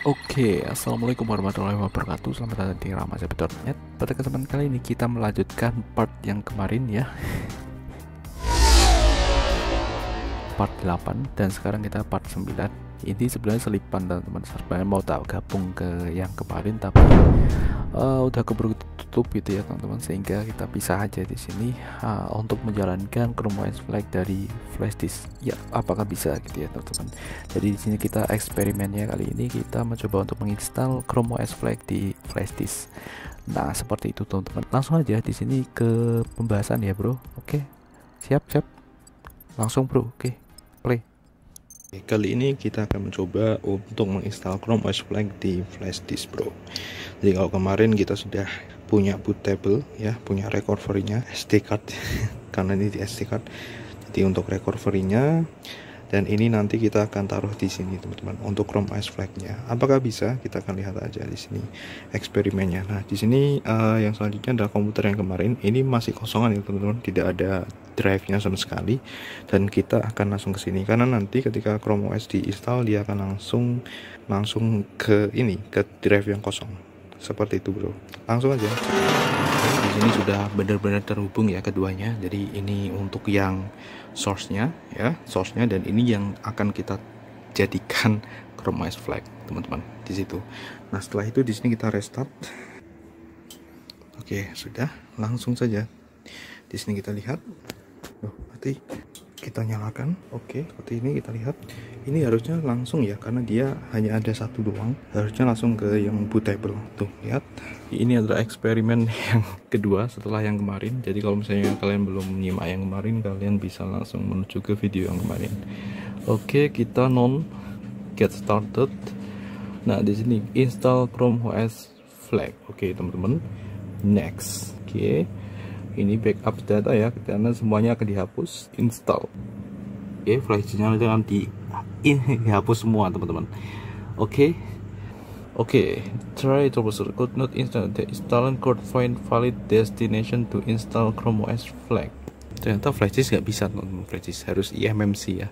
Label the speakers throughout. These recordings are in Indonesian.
Speaker 1: Oke, assalamualaikum warahmatullahi wabarakatuh. Selamat datang di ramazabi.net. Pada kesempatan kali ini kita melanjutkan part yang kemarin ya, part 8, dan sekarang kita part 9. Ini sebenarnya selipan teman-teman. Sebenarnya mau tak gabung ke yang kemarin, tapi udah keburu tutup gitu ya teman-teman, sehingga kita pisah aja di sini untuk menjalankan Chrome OS Flag dari flash disk. Ya, apakah bisa gitu ya teman-teman. Jadi di sini kita eksperimennya kali ini kita mencoba untuk menginstal Chrome OS Flag di flash disk. Nah, seperti itu teman-teman. Langsung aja di sini ke pembahasan ya, Bro. Oke. Siap. Langsung, Bro. Oke. Play.
Speaker 2: Kali ini kita akan mencoba untuk menginstal Chrome OS Flag di flash disk, bro. Jadi kalau kemarin kita sudah punya bootable ya, punya recovery-nya, SD card karena ini di SD card. Jadi untuk recovery-nya, dan ini nanti kita akan taruh di sini teman-teman untuk Chrome OS Flag-nya. Apakah bisa? Kita akan lihat aja di sini eksperimennya. Nah, di sini yang selanjutnya adalah komputer yang kemarin. Ini masih kosongan ya teman-teman, tidak ada drive-nya sama sekali. Dan kita akan langsung ke sini karena nanti ketika Chrome OS diinstal dia akan langsung ke drive yang kosong. Seperti itu, bro. Langsung aja. Di sini sudah benar-benar terhubung ya keduanya. Jadi ini untuk yang source-nya ya, dan ini yang akan kita jadikan Chrome OS Flag, teman-teman, di situ. Nah, setelah itu di sini kita restart. Oke, sudah. Langsung saja. Di sini kita lihat. Mati. Kita nyalakan. Oke, seperti ini kita lihat. Ini harusnya langsung ya, karena dia hanya ada satu doang. Harusnya langsung ke yang bootable. Tuh, lihat. Ini adalah eksperimen yang kedua setelah yang kemarin. Jadi kalau misalnya kalian belum menyimak yang kemarin, kalian bisa langsung menuju ke video yang kemarin. Oke, kita get started. Nah, di sini install Chrome OS Flag. Oke, teman-teman. Next. Oke. Ini backup data ya, karena semuanya akan dihapus. Install. Oke, flashnya akan dihapus semua teman-teman. Oke, try troubleshoot. Could not install. The installing could find valid destination to install Chrome OS Flag. Ternyata flash disk nggak bisa teman-teman. Flash disk harus eMMC ya,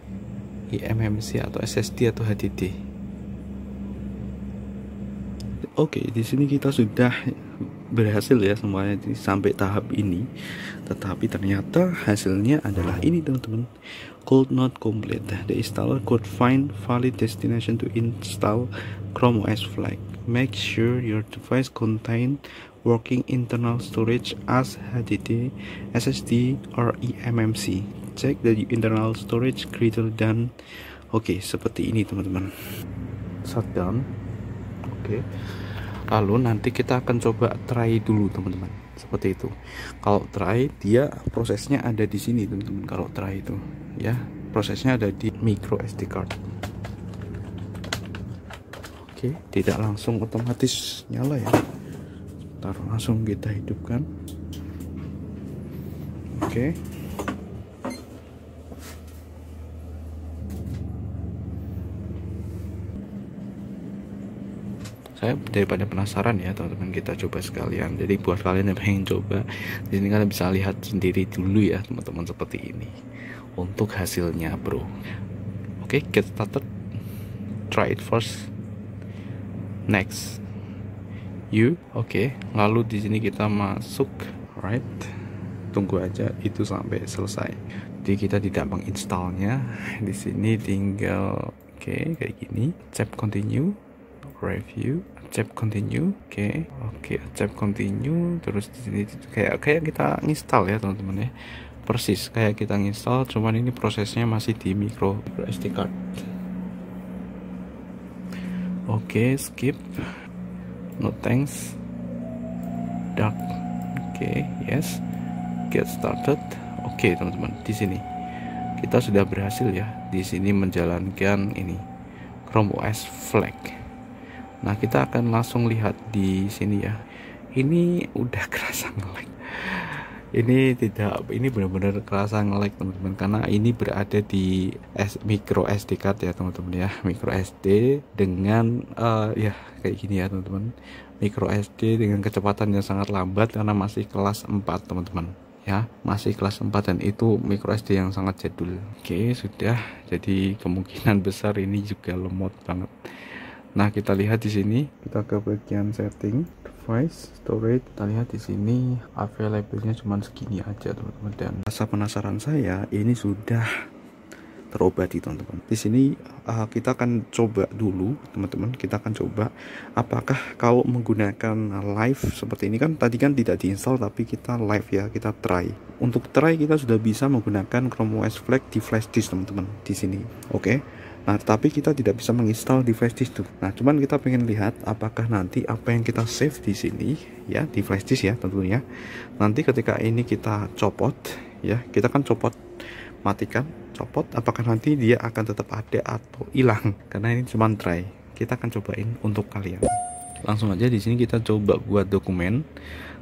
Speaker 2: eMMC atau SSD atau HDD. Oke, di sini kita sudah berhasil ya semuanya sampai tahap ini, tetapi ternyata hasilnya adalah ini teman-teman, could not complete. The installer could find valid destination to install Chrome OS Flag. Make sure your device contain working internal storage as HDD, SSD, or eMMC. Check the internal storage greater than. Oke, seperti ini teman-teman. Shutdown. Oke. Lalu nanti kita akan coba try dulu teman-teman, seperti itu. Kalau try, dia prosesnya ada di sini teman-teman. Kalau try itu ya, prosesnya ada di micro SD card. Oke, tidak langsung otomatis nyala ya. Taruh langsung kita hidupkan. Oke. Saya daripada penasaran ya teman-teman, kita coba sekalian. Jadi buat kalian yang pengen coba, di sini kalian bisa lihat sendiri dulu ya teman-teman, seperti ini untuk hasilnya, bro. Oke, get started. Try it first. Next. Oke. Lalu di sini kita masuk, right? Tunggu aja itu sampai selesai. Jadi kita tidak menginstalnya. Di sini tinggal kayak gini. Tap continue. Review, accept continue. Oke, accept continue. Terus di sini kayak kita install ya teman-teman ya, persis kayak kita install, cuman ini prosesnya masih di micro SD card. Oke, skip, no thanks, dark. Oke, yes, get started. Oke teman-teman, di sini kita sudah berhasil ya di sini menjalankan ini Chrome OS Flag. Nah, kita akan langsung lihat di sini ya. Ini udah kerasa nge-lag. Ini benar-benar kerasa nge-lag teman-teman, karena ini berada di micro SD card ya teman-teman ya. Micro SD dengan ya kayak gini ya teman-teman. Micro SD dengan kecepatan yang sangat lambat karena masih kelas 4 teman-teman ya. Masih kelas 4 dan itu micro SD yang sangat jadul. Oke, sudah. Jadi kemungkinan besar ini juga lemot banget.
Speaker 1: Nah, kita lihat di sini, kita ke bagian setting, device, storage. Kita lihat di sini available-nya cuma segini aja, teman-teman. Dan rasa penasaran saya ini sudah terobati, teman-teman. Di sini kita akan coba dulu, teman-teman. Kita akan coba apakah kalau menggunakan live seperti ini, kan tadi kan tidak diinstal tapi kita live ya, kita try. Untuk try kita sudah bisa menggunakan Chrome OS Flash di flash disk, teman-teman, di sini. Oke. Nah, tetapi kita tidak bisa menginstal di flash disk tuh. Nah, cuman kita pengen lihat apakah nanti apa yang kita save di sini ya, di flash disk ya tentunya. Nanti ketika ini kita copot ya, kita kan copot, matikan, copot, apakah nanti dia akan tetap ada atau hilang? Karena ini cuma try. Kita akan cobain untuk kalian. Langsung aja di sini kita coba buat dokumen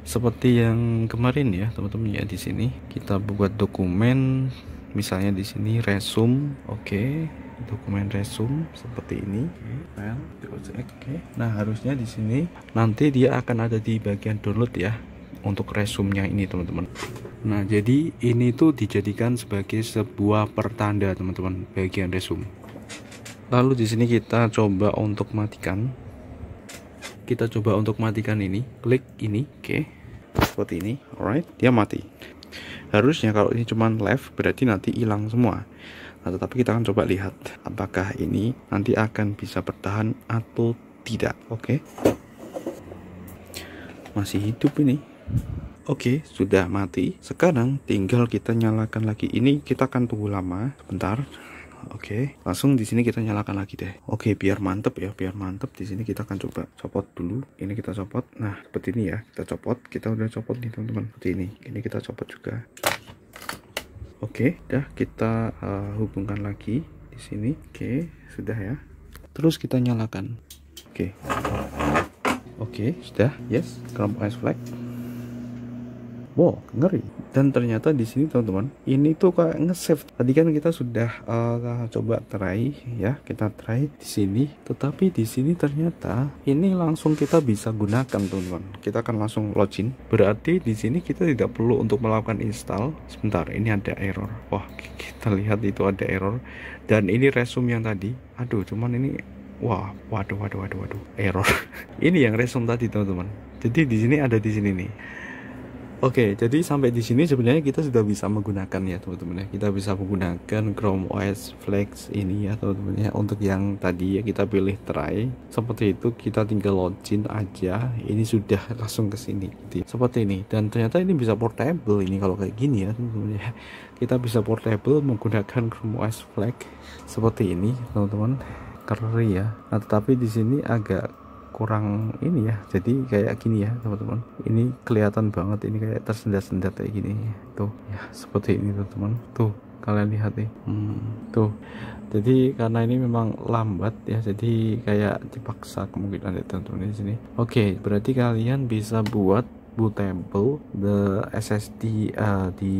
Speaker 1: seperti yang kemarin ya, teman-teman ya. Di sini kita buat dokumen, misalnya di sini resume, oke. Dokumen resume seperti ini, file, oke. Nah, harusnya di sini nanti dia akan ada di bagian download ya, untuk resumenya ini, teman-teman. Nah, jadi ini tuh dijadikan sebagai sebuah pertanda, teman-teman, bagian resume. Lalu di sini kita coba untuk matikan. Kita coba untuk matikan ini, klik ini, oke. Seperti ini, alright, dia mati. Harusnya kalau ini cuman live berarti nanti hilang semua. Nah, tetapi kita akan coba lihat apakah ini nanti akan bisa bertahan atau tidak. Oke. Masih hidup ini. Oke, sudah mati. Sekarang tinggal kita nyalakan lagi. Ini kita akan tunggu lama sebentar. Oke, langsung di sini kita nyalakan lagi deh. Oke, biar mantep ya, biar mantep. Di sini kita akan coba copot dulu. Ini kita copot. Nah, seperti ini ya. Kita copot. Kita udah copot nih, teman-teman. Seperti ini. Ini kita copot juga. Oke, dah kita hubungkan lagi di sini. Oke, sudah ya. Terus kita nyalakan. Oke, sudah. Yes, Chrome OS Flash. Wow, ngeri. Dan ternyata di sini, teman-teman, ini tuh kayak nge-save. Tadi kan kita sudah coba try ya, kita try di sini. Tetapi di sini ternyata ini langsung kita bisa gunakan, teman-teman. Kita akan langsung login. Berarti di sini kita tidak perlu untuk melakukan install. Sebentar, ini ada error. Wah, kita lihat itu ada error. Dan ini resume yang tadi. Aduh, cuman ini waduh, error. Ini yang resume tadi, teman-teman. Jadi di sini ada di sini nih. Oke, jadi sampai di sini sebenarnya kita sudah bisa menggunakan ya, teman-teman ya. Kita bisa menggunakan Chrome OS Flash ini ya, teman-teman ya. Untuk yang tadi ya kita pilih try. Seperti itu, kita tinggal login aja. Ini sudah langsung ke sini gitu. Seperti ini. Dan ternyata ini bisa portable ini kalau kayak gini ya, teman-teman ya. Kita bisa portable menggunakan Chrome OS Flash seperti ini, teman-teman. Keren ya. Nah, tetapi di sini agak kurang ini ya, jadi kayak gini ya, teman-teman. Ini kelihatan banget, ini kayak tersendat-sendat kayak gini tuh ya, seperti ini, teman-teman. Tuh kalian lihat nih, tuh. Jadi karena ini memang lambat ya, jadi kayak dipaksa kemungkinan ya, teman-teman, di sini. Oke, berarti kalian bisa buat bootable the SSD di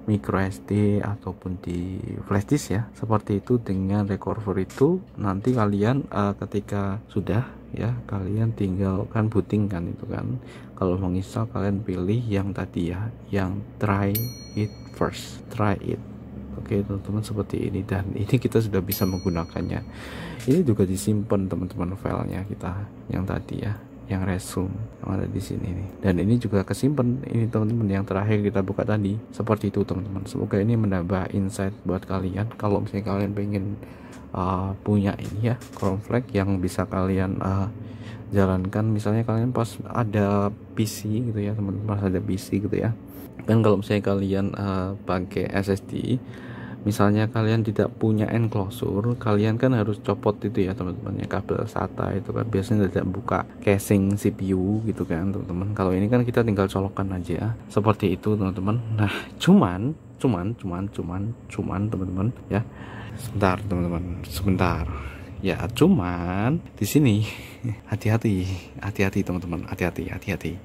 Speaker 1: micro SD ataupun di flash disk ya, seperti itu dengan recovery itu. Nanti kalian ketika sudah ya, kalian tinggal kan booting kan itu kan. Kalau menginstal kalian pilih yang tadi ya, yang try it first, try it. Oke, teman-teman, seperti ini. Dan ini kita sudah bisa menggunakannya. Ini juga disimpan, teman-teman, filenya kita yang tadi ya, yang resume yang ada di sini nih. Dan ini juga kesimpan ini, teman-teman, yang terakhir kita buka tadi. Seperti itu, teman-teman. Semoga ini menambah insight buat kalian kalau misalnya kalian pengen punya ini ya, Chrome Flash yang bisa kalian jalankan. Misalnya kalian pas ada PC gitu ya, teman-teman, pas ada PC gitu ya. Dan kalau misalnya kalian pakai SSD, misalnya kalian tidak punya enclosure, kalian kan harus copot itu ya, teman-teman ya, kabel SATA itu kan biasanya tidak buka casing CPU gitu kan, teman-teman. Kalau ini kan kita tinggal colokan aja seperti itu, teman-teman. Nah, cuman teman-teman ya, sebentar, teman-teman, sebentar ya. Cuman di sini hati-hati, teman-teman, hati-hati.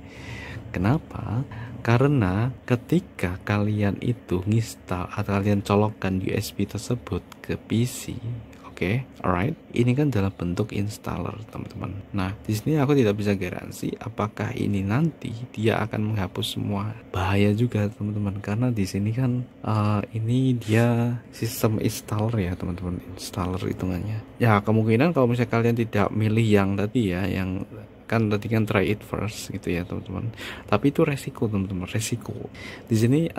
Speaker 1: Kenapa? Karena ketika kalian itu nginstal atau kalian colokkan USB tersebut ke PC, Oke, alright. Ini kan dalam bentuk installer, teman-teman. Nah, di sini aku tidak bisa garansi apakah ini nanti dia akan menghapus semua. Bahaya juga, teman-teman, karena di sini kan ini dia sistem installer ya, teman-teman. Installer hitungannya. Ya, kemungkinan kalau misalnya kalian tidak milih yang tadi ya, yang kan tadi kan try it first gitu ya, teman-teman. Tapi itu resiko, teman-teman, resiko. Di sini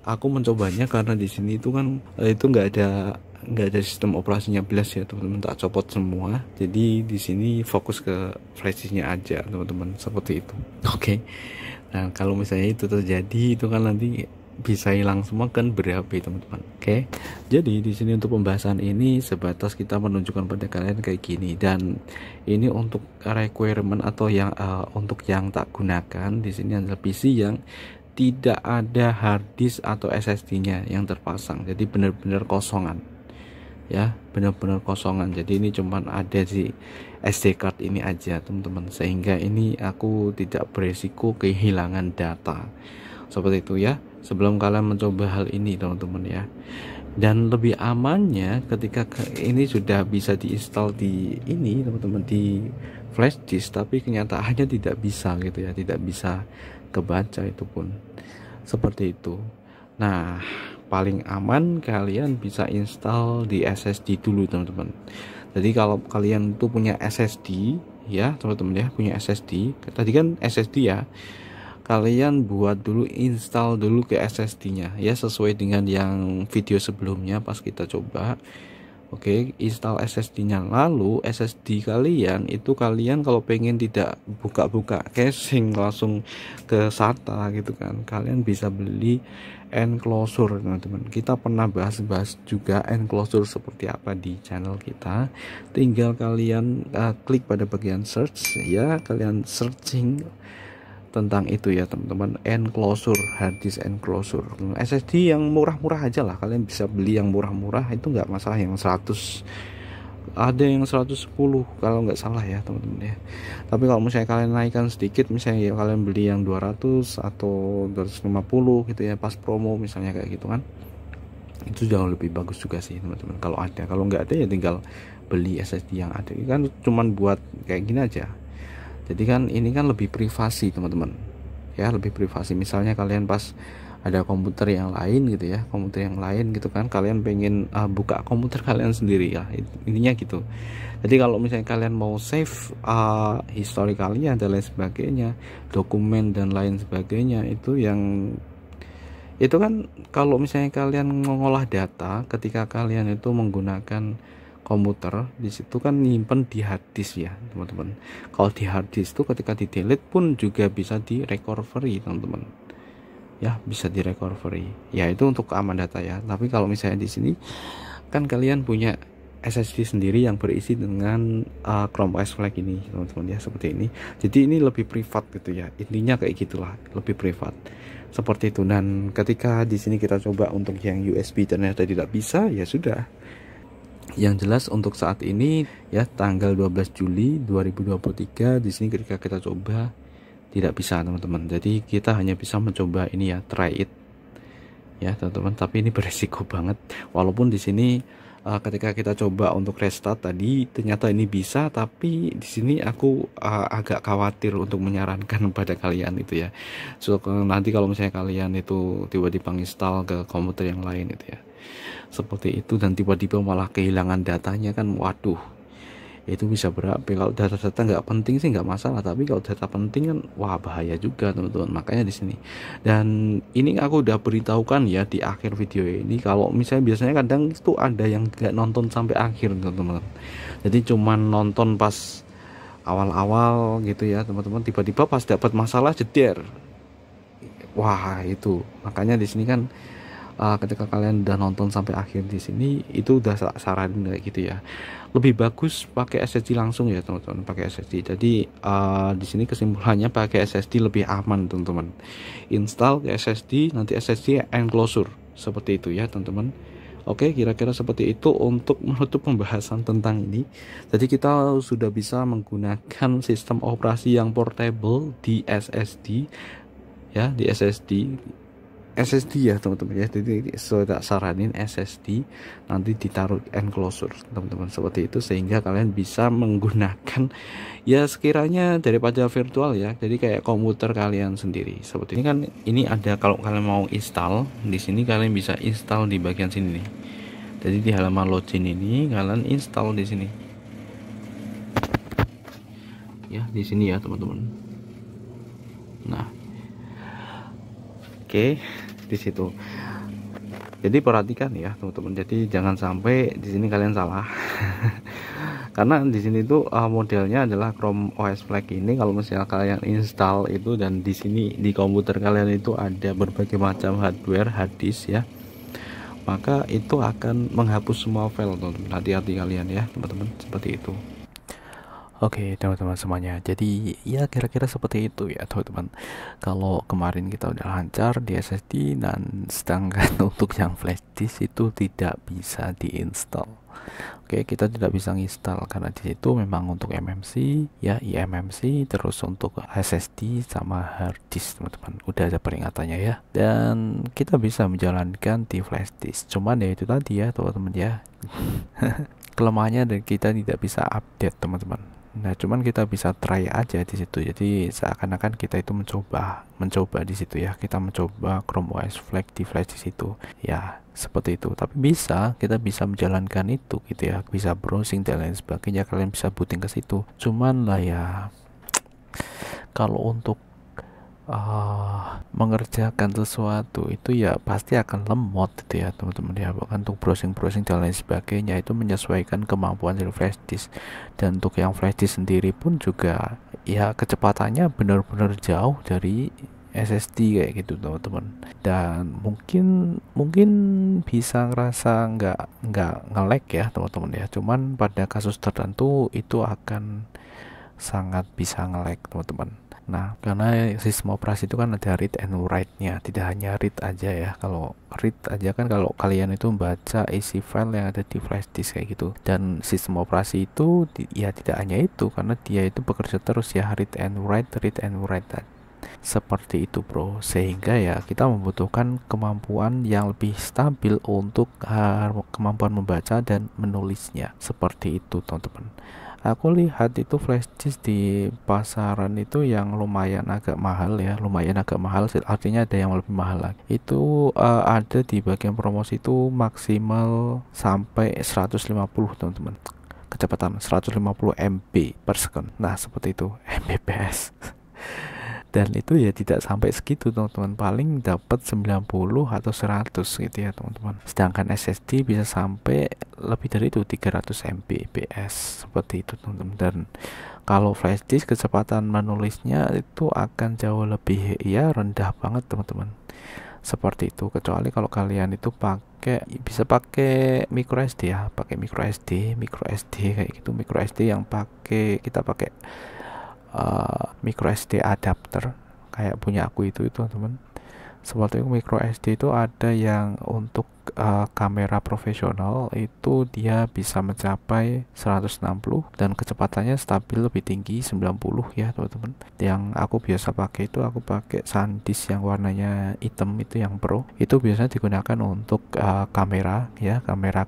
Speaker 1: aku mencobanya karena di sini itu kan itu nggak ada sistem operasinya belas ya, teman-teman. Tak copot semua, jadi di sini fokus ke flashdisknya aja, teman-teman, seperti itu. Oke. Nah, kalau misalnya itu terjadi, itu kan nanti bisa hilang semua kan berapi, teman-teman. Oke. Jadi di sini untuk pembahasan ini sebatas kita menunjukkan pada kalian kayak gini, dan ini untuk requirement atau yang untuk yang tak gunakan di sini adalah PC yang tidak ada hard disk atau SSD-nya yang terpasang. Jadi benar-benar kosongan. Ya, benar-benar kosongan. Jadi ini cuman ada di SD card ini aja, teman-teman, sehingga ini aku tidak beresiko kehilangan data seperti itu ya, sebelum kalian mencoba hal ini, teman-teman ya. Dan lebih amannya ketika ini sudah bisa diinstal di ini, teman-teman, di flash disk, tapi kenyataannya tidak bisa gitu ya, tidak bisa kebaca itu pun seperti itu. Nah, paling aman kalian bisa install di SSD dulu, teman-teman. Jadi kalau kalian tuh punya SSD ya, teman-teman ya, punya SSD, tadi kan SSD ya, kalian buat dulu, install dulu ke SSD-nya ya, sesuai dengan yang video sebelumnya pas kita coba. Oke, install SSD-nya. Lalu SSD kalian itu, kalian kalau pengen tidak buka-buka casing langsung ke SATA gitu kan, kalian bisa beli enclosure, teman-teman. Kita pernah bahas juga enclosure seperti apa di channel kita. Tinggal kalian klik pada bagian search ya, kalian searching tentang itu ya, teman-teman, enclosure, hard disk enclosure. SSD yang murah-murah aja lah, kalian bisa beli yang murah-murah, itu nggak masalah. Yang 100, ada yang 110 kalau nggak salah ya, teman-teman ya. Tapi kalau misalnya kalian naikkan sedikit, misalnya ya kalian beli yang 200 atau 250 gitu ya, pas promo misalnya kayak gitu kan, itu jauh lebih bagus juga sih, teman-teman, kalau ada. Kalau nggak ada ya tinggal beli SSD yang ada. Ini kan cuman buat kayak gini aja. Jadi kan ini kan lebih privasi, teman-teman ya, lebih privasi. Misalnya kalian pas ada komputer yang lain gitu ya, komputer yang lain gitu kan, kalian pengen buka komputer kalian sendiri ya, intinya gitu. Jadi kalau misalnya kalian mau save history kalian dan lain sebagainya, dokumen dan lain sebagainya, itu kan kalau misalnya kalian mengolah data ketika kalian itu menggunakan komputer, di situ kan nyimpen di hard disk ya, teman-teman. Kalau di hard disk itu ketika di delete pun juga bisa di recovery, teman-teman ya, bisa di recovery ya, itu untuk aman data ya. Tapi kalau misalnya di sini kan kalian punya SSD sendiri yang berisi dengan Chrome OS Flash ini, teman-teman ya, seperti ini. Jadi ini lebih privat gitu ya, intinya kayak gitulah, lebih privat seperti itu. Dan ketika di sini kita coba untuk yang USB ternyata tidak bisa, ya sudah. Yang jelas untuk saat ini ya, tanggal 12 Juli 2023 di sini ketika kita coba tidak bisa, teman-teman. Jadi kita hanya bisa mencoba ini ya, try it ya, teman-teman. Tapi ini beresiko banget. Walaupun di sini ketika kita coba untuk restart tadi ternyata ini bisa, tapi di sini aku agak khawatir untuk menyarankan pada kalian itu ya. So nanti kalau misalnya kalian itu tiba-tiba install ke komputer yang lain itu ya, seperti itu, dan tiba-tiba malah kehilangan datanya kan, waduh, itu bisa berapi. Kalau data-data nggak penting sih nggak masalah, tapi kalau data penting kan, wah, bahaya juga, teman-teman. Makanya di sini, dan ini aku udah beritahukan ya di akhir video ini, kalau misalnya biasanya kadang itu ada yang nggak nonton sampai akhir, teman-teman. Jadi cuman nonton pas awal-awal gitu ya, teman-teman, tiba-tiba pas dapat masalah jeder. Wah, itu makanya di sini kan ketika kalian udah nonton sampai akhir di sini, itu udah saranin kayak gitu ya, lebih bagus pakai SSD langsung ya, teman-teman, pakai SSD. Jadi di sini kesimpulannya pakai SSD lebih aman, teman-teman. Install ke SSD, nanti SSD enclosure seperti itu ya, teman-teman. Oke, kira-kira seperti itu untuk menutup pembahasan tentang ini. Jadi kita sudah bisa menggunakan sistem operasi yang portable di SSD ya, di SSD SSD ya teman-teman ya. Jadi saya tak saranin SSD nanti ditaruh enclosure teman-teman seperti itu, sehingga kalian bisa menggunakan ya sekiranya daripada virtual ya, jadi kayak komputer kalian sendiri seperti ini kan. Ini ada, kalau kalian mau install di sini kalian bisa install di bagian sini nih. Jadi di halaman login ini kalian install di sini ya, di sini ya teman-teman. Nah, oke, di situ. Jadi perhatikan ya teman-teman. Jadi jangan sampai di sini kalian salah. Karena di sini tuh modelnya adalah Chrome OS Flex ini. Kalau misalnya kalian install itu dan di sini di komputer kalian itu ada berbagai macam hardware, hard disk ya, maka itu akan menghapus semua file teman-teman. Hati-hati kalian ya teman-teman, seperti itu. Oke teman-teman semuanya, jadi ya kira-kira seperti itu ya teman-teman. Kalau kemarin kita udah lancar di SSD, dan sedangkan untuk yang flash disk itu tidak bisa diinstal. Oke, kita tidak bisa install karena di situ memang untuk MMC ya, eMMC, terus untuk SSD sama hard disk teman-teman. Udah ada peringatannya ya, dan kita bisa menjalankan di flash disk. Cuman ya itu tadi ya teman-teman ya, kelemahannya dan kita tidak bisa update teman-teman. Nah, cuman kita bisa try aja di situ. Jadi seakan-akan kita itu mencoba di situ ya. Kita mencoba Chrome OS Flex di flash di situ. Ya, seperti itu. Tapi kita bisa menjalankan itu gitu ya. Bisa browsing dan lain sebagainya. Kalian bisa booting ke situ. Cuman lah ya, kalau untuk mengerjakan sesuatu itu ya pasti akan lemot gitu ya teman-teman ya. Bahkan untuk browsing dan lain sebagainya itu menyesuaikan kemampuan dari flash disk. Dan untuk yang flash disk sendiri pun juga ya kecepatannya benar-benar jauh dari SSD kayak gitu teman-teman. Dan mungkin bisa ngerasa nggak nge-lag ya teman-teman ya. Cuman pada kasus tertentu itu akan sangat bisa nge-lag teman-teman. Nah, karena sistem operasi itu kan ada read and write-nya, tidak hanya read aja ya. Kalau read aja kan kalau kalian itu membaca isi file yang ada di flash disk kayak gitu. Dan sistem operasi itu ya tidak hanya itu, karena dia itu bekerja terus ya, read and write. Seperti itu bro, sehingga ya kita membutuhkan kemampuan yang lebih stabil untuk kemampuan membaca dan menulisnya. Seperti itu teman-teman. Aku lihat itu flash disk di pasaran itu yang lumayan agak mahal ya, artinya ada yang lebih mahal lagi. Itu ada di bagian promosi itu maksimal sampai 150 teman-teman, kecepatan 150 MB per second. Nah seperti itu, Mbps. Dan itu ya tidak sampai segitu teman-teman, paling dapat 90 atau 100 gitu ya teman-teman. Sedangkan SSD bisa sampai lebih dari itu, 300 Mbps seperti itu teman-teman. Dan kalau flash disk kecepatan menulisnya itu akan jauh lebih ya rendah banget teman-teman. Seperti itu, kecuali kalau kalian itu bisa pakai micro SD ya, micro SD kayak gitu, micro SD yang kita pakai micro SD adapter kayak punya aku itu teman-teman. Seperti itu, micro SD itu ada yang untuk kamera profesional itu dia bisa mencapai 160 dan kecepatannya stabil lebih tinggi 90 ya teman-teman. Yang aku biasa pakai itu aku pakai SanDisk yang warnanya hitam itu yang Pro. Itu biasanya digunakan untuk kamera ya, kamera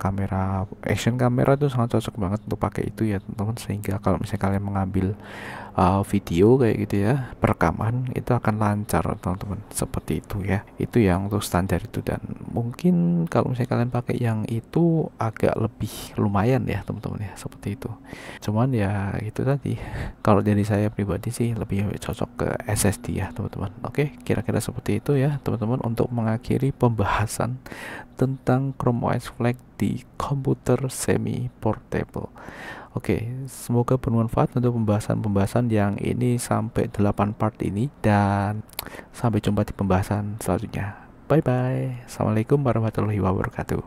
Speaker 1: action kamera itu sangat cocok banget untuk pakai itu ya teman-teman. Sehingga kalau misalnya kalian mengambil video kayak gitu ya, perekaman itu akan lancar teman-teman. Seperti itu ya, itu yang untuk standar itu. Dan mungkin kalau misalnya kalian pakai yang itu agak lebih lumayan ya teman-teman ya, seperti itu. Cuman ya itu tadi, kalau dari saya pribadi sih lebih cocok ke SSD ya teman-teman. Oke, kira-kira seperti itu ya teman-teman untuk mengakhiri pembahasan tentang Chrome OS Flex di komputer semi portable. Oke, semoga bermanfaat untuk pembahasan yang ini sampai 8 part ini, dan sampai jumpa di pembahasan selanjutnya. Bye bye. Assalamualaikum warahmatullahi wabarakatuh.